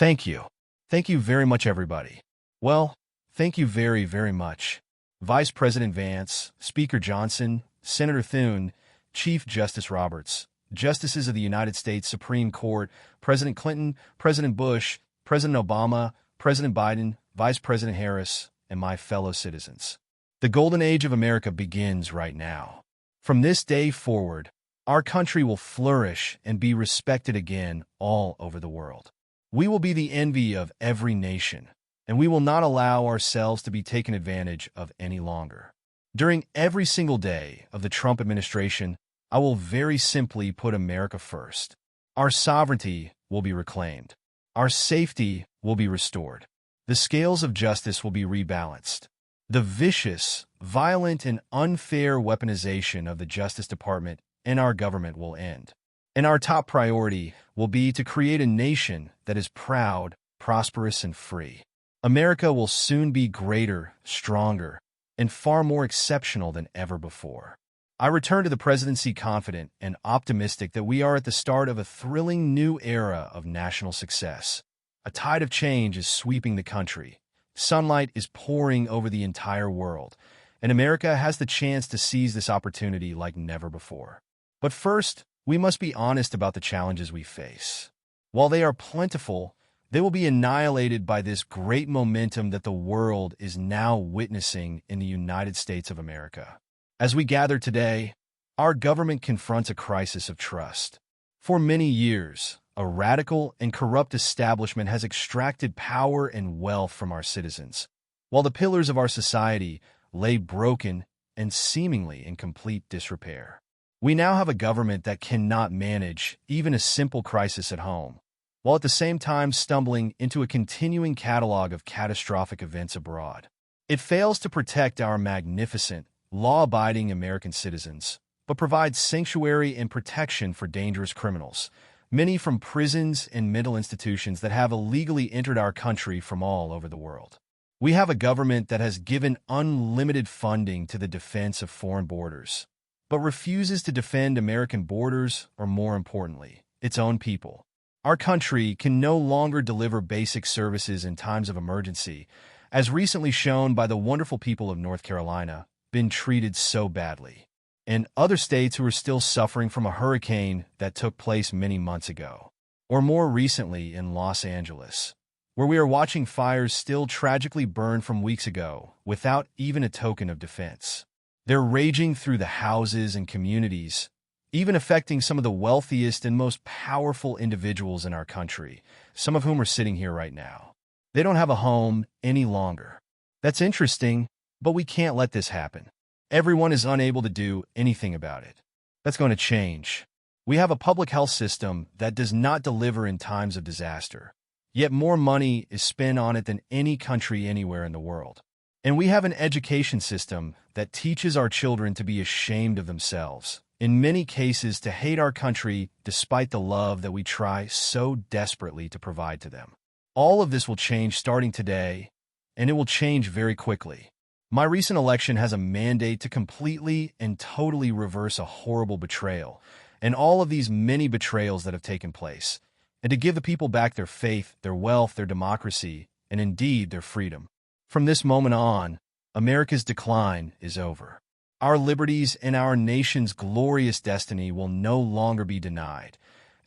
Thank you. Thank you very much, everybody. Well, thank you very, very much. Vice President Vance, Speaker Johnson, Senator Thune, Chief Justice Roberts, Justices of the United States Supreme Court, President Clinton, President Bush, President Obama, President Biden, Vice President Harris, and my fellow citizens. The golden age of America begins right now. From this day forward, our country will flourish and be respected again all over the world. We will be the envy of every nation, and we will not allow ourselves to be taken advantage of any longer. During every single day of the Trump administration, I will very simply put America first. Our sovereignty will be reclaimed. Our safety will be restored. The scales of justice will be rebalanced. The vicious, violent, and unfair weaponization of the Justice Department and our government will end. And our top priority will be to create a nation that is proud, prosperous, and free. America will soon be greater, stronger, and far more exceptional than ever before. I return to the presidency confident and optimistic that we are at the start of a thrilling new era of national success. A tide of change is sweeping the country. Sunlight is pouring over the entire world, and America has the chance to seize this opportunity like never before. But first, we must be honest about the challenges we face. While they are plentiful, they will be annihilated by this great momentum that the world is now witnessing in the United States of America. As we gather today, our government confronts a crisis of trust. For many years, a radical and corrupt establishment has extracted power and wealth from our citizens, while the pillars of our society lay broken and seemingly in complete disrepair. We now have a government that cannot manage even a simple crisis at home, while at the same time stumbling into a continuing catalog of catastrophic events abroad. It fails to protect our magnificent, law-abiding American citizens, but provides sanctuary and protection for dangerous criminals, many from prisons and mental institutions that have illegally entered our country from all over the world. We have a government that has given unlimited funding to the defense of foreign borders, but refuses to defend American borders or, more importantly, its own people. Our country can no longer deliver basic services in times of emergency, as recently shown by the wonderful people of North Carolina, been treated so badly, and other states who are still suffering from a hurricane that took place many months ago, or more recently in Los Angeles, where we are watching fires still tragically burn from weeks ago without even a token of defense. They're raging through the houses and communities, even affecting some of the wealthiest and most powerful individuals in our country, some of whom are sitting here right now. They don't have a home any longer. That's interesting, but we can't let this happen. Everyone is unable to do anything about it. That's going to change. We have a public health system that does not deliver in times of disaster, yet more money is spent on it than any country anywhere in the world. And we have an education system that teaches our children to be ashamed of themselves, in many cases to hate our country despite the love that we try so desperately to provide to them. All of this will change starting today, and it will change very quickly. My recent election has a mandate to completely and totally reverse a horrible betrayal, and all of these many betrayals that have taken place, and to give the people back their faith, their wealth, their democracy, and indeed their freedom. From this moment on, America's decline is over. Our liberties and our nation's glorious destiny will no longer be denied,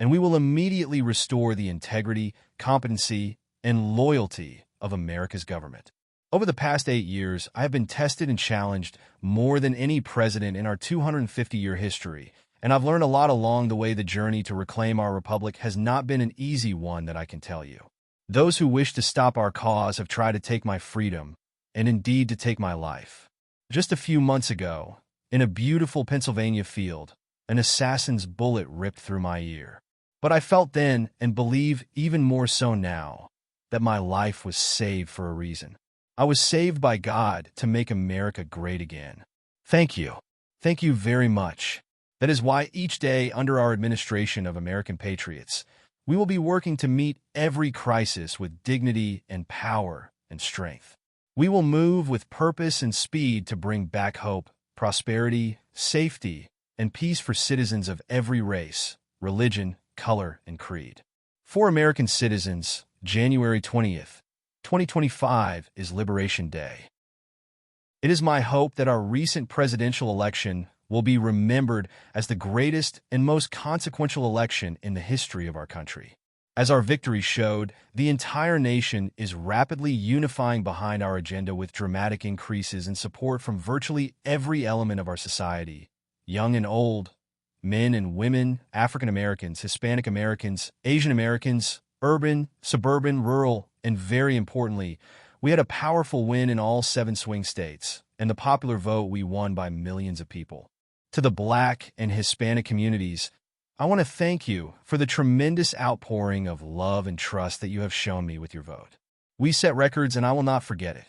and we will immediately restore the integrity, competency, and loyalty of America's government. Over the past 8 years, I have been tested and challenged more than any president in our 250-year history, and I've learned a lot along the way. The journey to reclaim our republic has not been an easy one, that I can tell you. Those who wish to stop our cause have tried to take my freedom, and indeed to take my life. Just a few months ago, in a beautiful Pennsylvania field, an assassin's bullet ripped through my ear. But I felt then, and believe even more so now, that my life was saved for a reason. I was saved by God to make America great again. Thank you. Thank you very much. That is why each day under our administration of American patriots, we will be working to meet every crisis with dignity and power and strength. We will move with purpose and speed to bring back hope, prosperity, safety, and peace for citizens of every race, religion, color, and creed. For American citizens, January 20th, 2025 is Liberation Day. It is my hope that our recent presidential election will be remembered as the greatest and most consequential election in the history of our country. As our victory showed, the entire nation is rapidly unifying behind our agenda with dramatic increases in support from virtually every element of our society, young and old, men and women, African Americans, Hispanic Americans, Asian Americans, urban, suburban, rural, and very importantly, we had a powerful win in all 7 swing states, and the popular vote we won by millions of people. To the Black and Hispanic communities, I want to thank you for the tremendous outpouring of love and trust that you have shown me with your vote. We set records, and I will not forget it.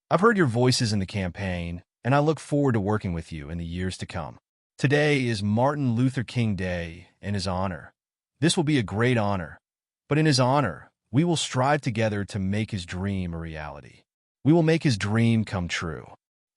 I've heard your voices in the campaign, and I look forward to working with you in the years to come. Today is Martin Luther King Day in his honor. This will be a great honor, but in his honor, we will strive together to make his dream a reality. We will make his dream come true.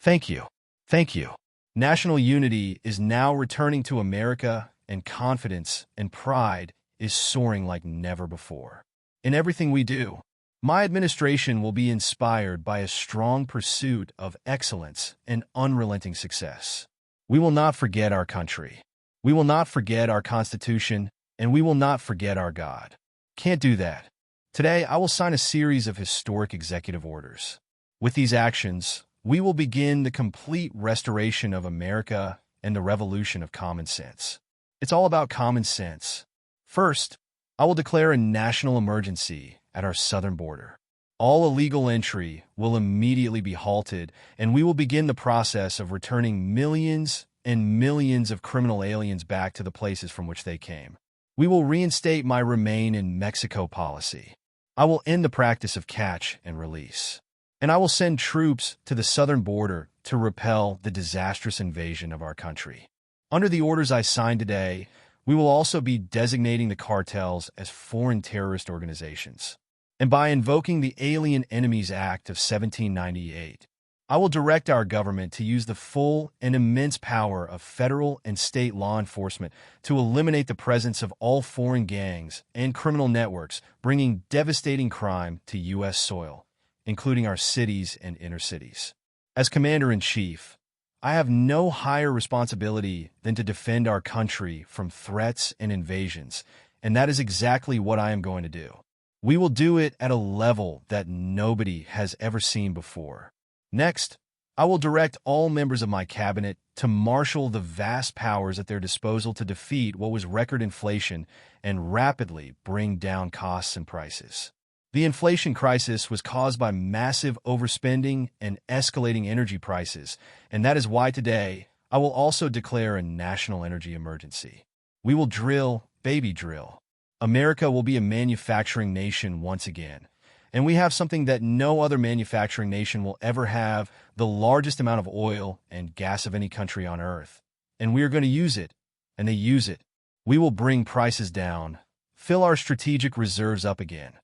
Thank you. Thank you. National unity is now returning to America, and confidence and pride is soaring like never before. In everything we do, my administration will be inspired by a strong pursuit of excellence and unrelenting success. We will not forget our country. We will not forget our Constitution, and we will not forget our God. Can't do that. Today, I will sign a series of historic executive orders. With these actions, we will begin the complete restoration of America and the revolution of common sense. It's all about common sense. First, I will declare a national emergency at our southern border. All illegal entry will immediately be halted, and we will begin the process of returning millions and millions of criminal aliens back to the places from which they came. We will reinstate my Remain in Mexico policy. I will end the practice of catch and release. And I will send troops to the southern border to repel the disastrous invasion of our country. Under the orders I signed today, we will also be designating the cartels as foreign terrorist organizations. And by invoking the Alien Enemies Act of 1798, I will direct our government to use the full and immense power of federal and state law enforcement to eliminate the presence of all foreign gangs and criminal networks bringing devastating crime to U.S. soil, including our cities and inner cities. As Commander-in-Chief, I have no higher responsibility than to defend our country from threats and invasions, and that is exactly what I am going to do. We will do it at a level that nobody has ever seen before. Next, I will direct all members of my cabinet to marshal the vast powers at their disposal to defeat what was record inflation and rapidly bring down costs and prices. The inflation crisis was caused by massive overspending and escalating energy prices, and that is why today I will also declare a national energy emergency. We will drill, baby drill. America will be a manufacturing nation once again, and we have something that no other manufacturing nation will ever have, the largest amount of oil and gas of any country on earth. And we are going to use it, and they use it. We will bring prices down, fill our strategic reserves up again,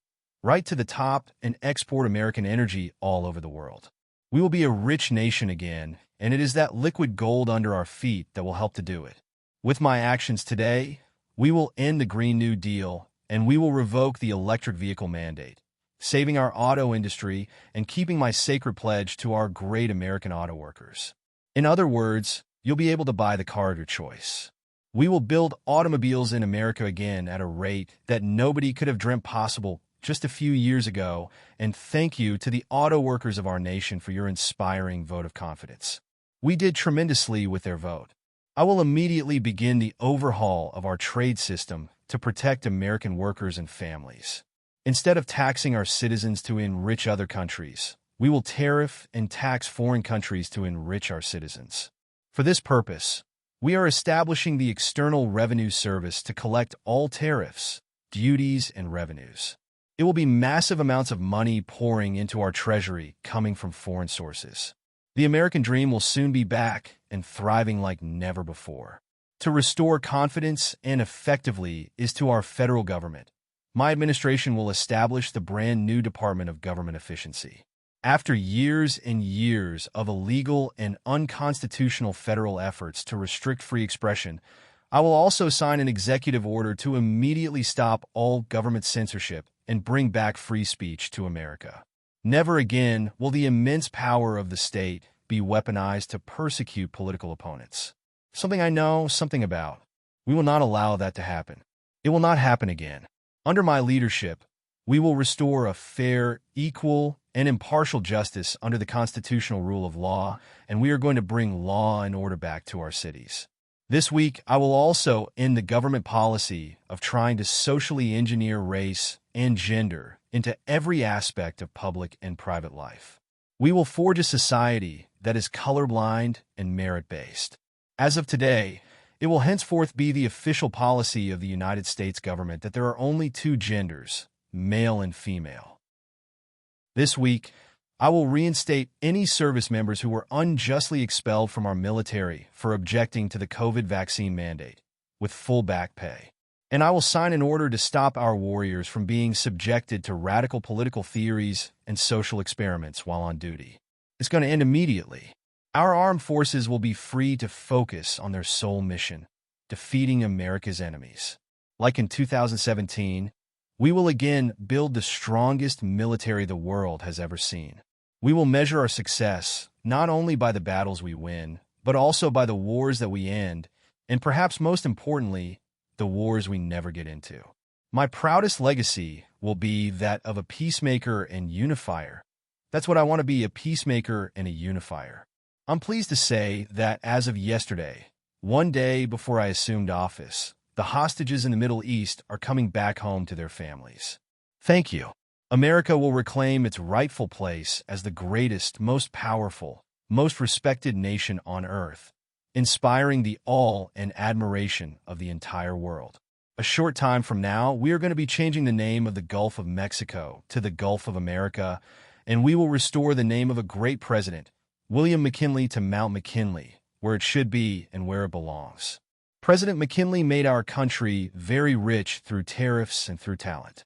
right to the top, and export American energy all over the world. We will be a rich nation again, and it is that liquid gold under our feet that will help to do it. With my actions today, we will end the Green New Deal, and we will revoke the electric vehicle mandate, saving our auto industry and keeping my sacred pledge to our great American auto workers. In other words, you'll be able to buy the car of your choice. We will build automobiles in America again at a rate that nobody could have dreamt possible just a few years ago, and thank you to the auto workers of our nation for your inspiring vote of confidence. We did tremendously with their vote. I will immediately begin the overhaul of our trade system to protect American workers and families. Instead of taxing our citizens to enrich other countries, we will tariff and tax foreign countries to enrich our citizens. For this purpose, we are establishing the External Revenue Service to collect all tariffs, duties, and revenues. It will be massive amounts of money pouring into our treasury coming from foreign sources. The American dream will soon be back and thriving like never before. To restore confidence and effectively is to our federal government. My administration will establish the brand new Department of Government Efficiency. After years and years of illegal and unconstitutional federal efforts to restrict free expression, I will also sign an executive order to immediately stop all government censorship and bring back free speech to America. Never again will the immense power of the state be weaponized to persecute political opponents. Something I know something about. We will not allow that to happen. It will not happen again. Under my leadership, we will restore a fair, equal, and impartial justice under the constitutional rule of law, and we are going to bring law and order back to our cities. This week, I will also end the government policy of trying to socially engineer race and gender into every aspect of public and private life. We will forge a society that is colorblind and merit-based. As of today, it will henceforth be the official policy of the United States government that there are only two genders, male and female. This week, I will reinstate any service members who were unjustly expelled from our military for objecting to the COVID vaccine mandate, with full back pay. And I will sign an order to stop our warriors from being subjected to radical political theories and social experiments while on duty. It's going to end immediately. Our armed forces will be free to focus on their sole mission, defeating America's enemies. Like in 2017, we will again build the strongest military the world has ever seen. We will measure our success not only by the battles we win, but also by the wars that we end, and perhaps most importantly, the wars we never get into. My proudest legacy will be that of a peacemaker and unifier. That's what I want to be, a peacemaker and a unifier. I'm pleased to say that as of yesterday, one day before I assumed office, the hostages in the Middle East are coming back home to their families. Thank you. America will reclaim its rightful place as the greatest, most powerful, most respected nation on earth, inspiring the awe and admiration of the entire world. A short time from now, we are going to be changing the name of the Gulf of Mexico to the Gulf of America, and we will restore the name of a great president, William McKinley, to Mount McKinley, where it should be and where it belongs. President McKinley made our country very rich through tariffs and through talent.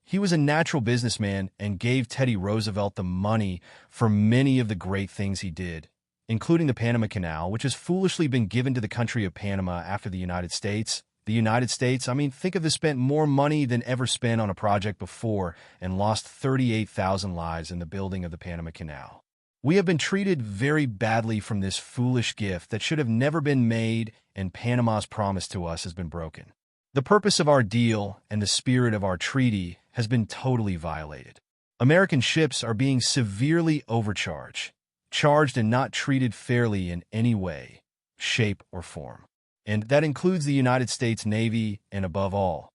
He was a natural businessman and gave Teddy Roosevelt the money for many of the great things he did, including the Panama Canal, which has foolishly been given to the country of Panama after the United States. The United States, think of this, spent more money than ever spent on a project before and lost 38,000 lives in the building of the Panama Canal. We have been treated very badly from this foolish gift that should have never been made, and Panama's promise to us has been broken. The purpose of our deal and the spirit of our treaty has been totally violated. American ships are being severely overcharged, charged and not treated fairly in any way, shape, or form. And that includes the United States Navy, and above all,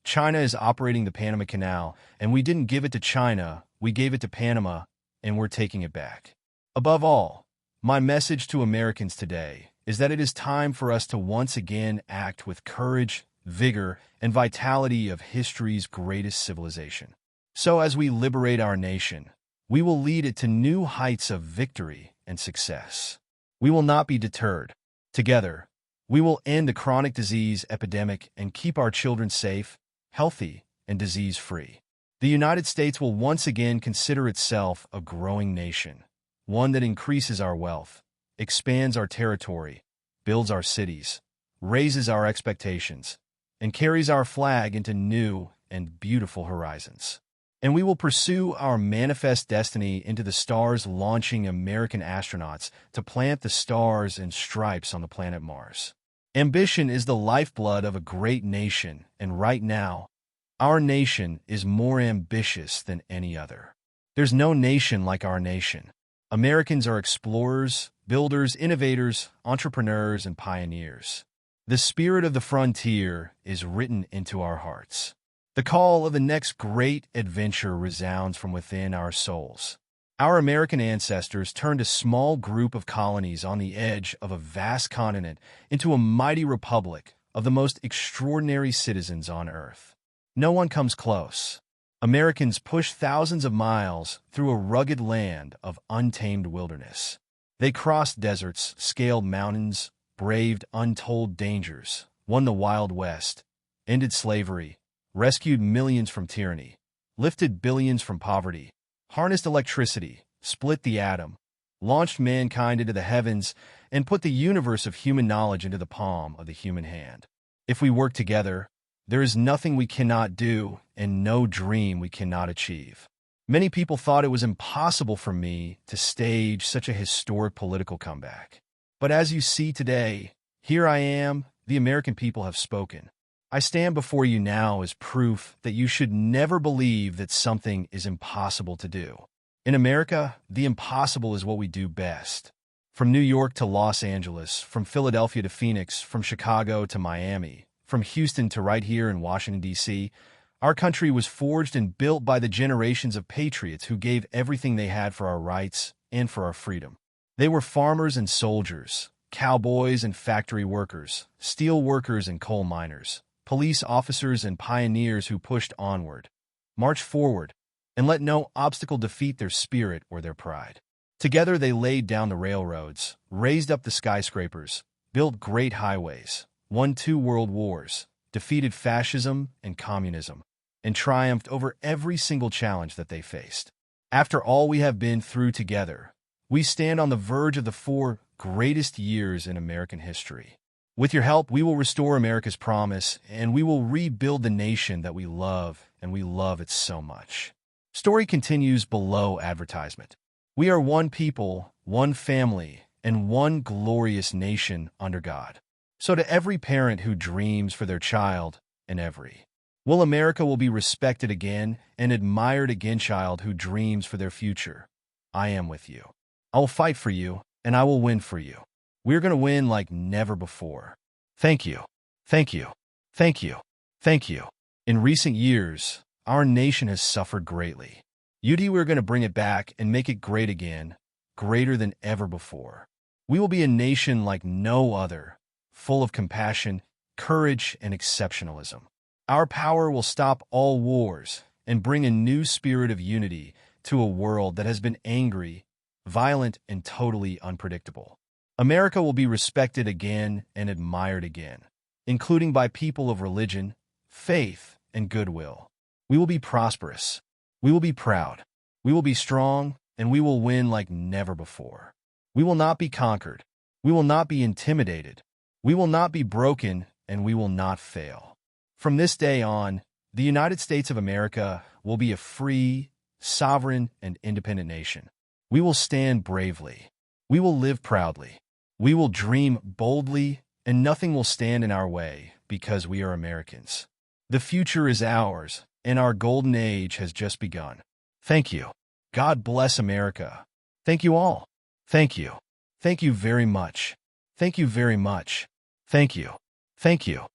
China is operating the Panama Canal, and we didn't give it to China, we gave it to Panama, and we're taking it back. Above all, my message to Americans today is that it is time for us to once again act with courage, vigor, and vitality of history's greatest civilization. So as we liberate our nation, we will lead it to new heights of victory and success. We will not be deterred. Together, we will end the chronic disease epidemic and keep our children safe, healthy, and disease-free. The United States will once again consider itself a growing nation, one that increases our wealth, expands our territory, builds our cities, raises our expectations, and carries our flag into new and beautiful horizons. And we will pursue our manifest destiny into the stars, launching American astronauts to plant the stars and stripes on the planet Mars. Ambition is the lifeblood of a great nation, and right now, our nation is more ambitious than any other. There's no nation like our nation. Americans are explorers, builders, innovators, entrepreneurs, and pioneers. The spirit of the frontier is written into our hearts. The call of the next great adventure resounds from within our souls. Our American ancestors turned a small group of colonies on the edge of a vast continent into a mighty republic of the most extraordinary citizens on Earth. No one comes close. Americans pushed thousands of miles through a rugged land of untamed wilderness. They crossed deserts, scaled mountains, braved untold dangers, won the Wild West, ended slavery, rescued millions from tyranny, lifted billions from poverty, harnessed electricity, split the atom, launched mankind into the heavens, and put the universe of human knowledge into the palm of the human hand. If we work together, there is nothing we cannot do and no dream we cannot achieve. Many people thought it was impossible for me to stage such a historic political comeback. But as you see today, here I am, the American people have spoken. I stand before you now as proof that you should never believe that something is impossible to do. In America, the impossible is what we do best. From New York to Los Angeles, from Philadelphia to Phoenix, from Chicago to Miami, from Houston to right here in Washington, D.C., our country was forged and built by the generations of patriots who gave everything they had for our rights and for our freedom. They were farmers and soldiers, cowboys and factory workers, steel workers and coal miners, police officers and pioneers who pushed onward, marched forward, and let no obstacle defeat their spirit or their pride. Together they laid down the railroads, raised up the skyscrapers, built great highways, won 2 world wars, defeated fascism and communism, and triumphed over every single challenge that they faced. After all we have been through together, we stand on the verge of the 4 greatest years in American history. With your help, we will restore America's promise, and we will rebuild the nation that we love, and we love it so much. Story continues below advertisement. We are one people, one family, and one glorious nation under God. So to every parent who dreams for their child, and will America will be respected again and admired again, child who dreams for their future. I am with you. I will fight for you, and I will win for you. We're going to win like never before. Thank you. Thank you. Thank you. Thank you. In recent years, our nation has suffered greatly. We're going to bring it back and make it great again, greater than ever before. We will be a nation like no other, full of compassion, courage, and exceptionalism. Our power will stop all wars and bring a new spirit of unity to a world that has been angry, violent, and totally unpredictable. America will be respected again and admired again, including by people of religion, faith, and goodwill. We will be prosperous. We will be proud. We will be strong, and we will win like never before. We will not be conquered. We will not be intimidated. We will not be broken, and we will not fail. From this day on, the United States of America will be a free, sovereign, and independent nation. We will stand bravely. We will live proudly. We will dream boldly, and nothing will stand in our way because we are Americans. The future is ours, and our golden age has just begun. Thank you. God bless America. Thank you all. Thank you. Thank you very much. Thank you very much. Thank you. Thank you.